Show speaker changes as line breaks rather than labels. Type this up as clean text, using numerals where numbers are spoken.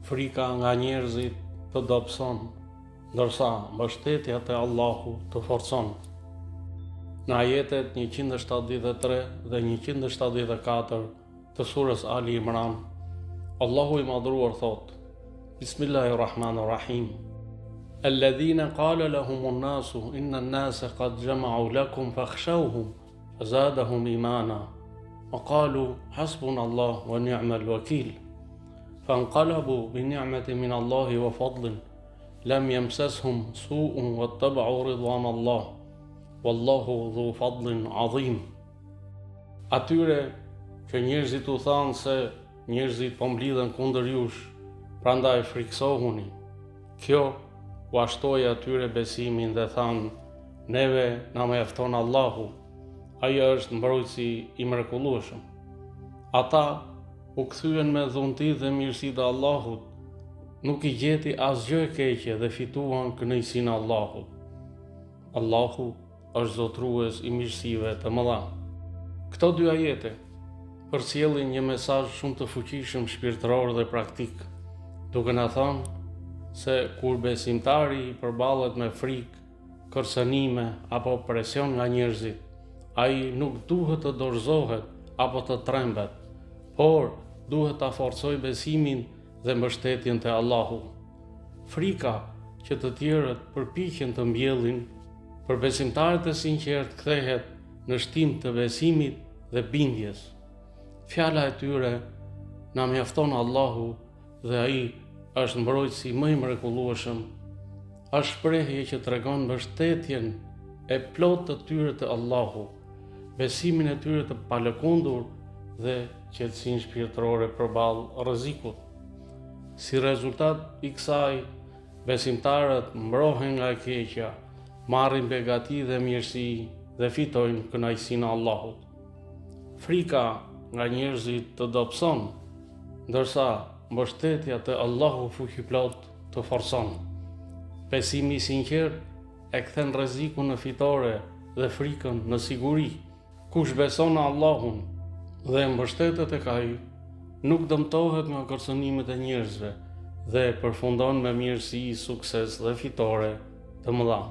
frika nga njerëzit të dobëson, ndërsa mbështetja te Allahu të forcon. Në ajetet 173 dhe 174 të surës Ali Imran, Allahu i madhruar thot: Bismillahirrahmanirrahim. Alladhina qala lahumun nasu inna an-nasa qad jama'u lakum fakhshawhum fazadahum imana wa qalu hasbunallahu wa ni'mal wakeel. فانقلبوا بنعمة من الله وفضل لم يمسسهم سوء واتبعوا رضوان الله والله ذو فضل عظيم. Atyre që njerëzit u thanë se njerëzit po mblidhen kundër jush, prandaj friksohuni. Kjo u ashtoi atyre besimin dhe thanë: neve na mjafton Allahu, ai është mbrojtësi i mrekullueshëm. Ata u kthyen me dhunti dhe mirësi të Allahut, nuk i gjeti asgjë e keqe dhe fituan kënaqësinë e Allahut. Allahu është zotrues i mirësive të mëdha. Këto dy ajete përcjellin një mesazh shumë të fuqishëm shpirtëror dhe praktik, duke na thënë se kur besimtari përballet me frikë, kërcënime apo presion nga njerëzit, ai nuk duhet të dorëzohet apo të trembet, por duhet ta forcoj besimin dhe mbështetjen te Allahu. Frika që të tjerët përpiqen të mbjellin, për besimtarët e sinqert kthehet në shtim të besimit dhe bindjes. Fjala e tyre: na mjafton Allahu dhe ai është mbrojtësi më i mrekullueshëm, është shprehje që tregon mbështetjen e plotë të tyre te Allahu, besimin e tyre të palëkundur dhe qetësinë shpirtërore përballë rrezikut. Si rezultat i kësaj, besimtarët mbrohen nga e keqja, marrin begati dhe mirësi dhe fitojnë kënaqësinë e Allahut. Frika nga njerëzit të dobëson, ndërsa mbështetja te Allahu fuqiplot të forcon. Besimi i sinqert e kthen rrezikun në fitore dhe frikën në siguri. Kush beson në Allahun dhe mbështetet tek ai, nuk dëmtohet nga kërcënimet e njerëzve dhe përfundon me mirësi, sukses dhe fitore të mëdha.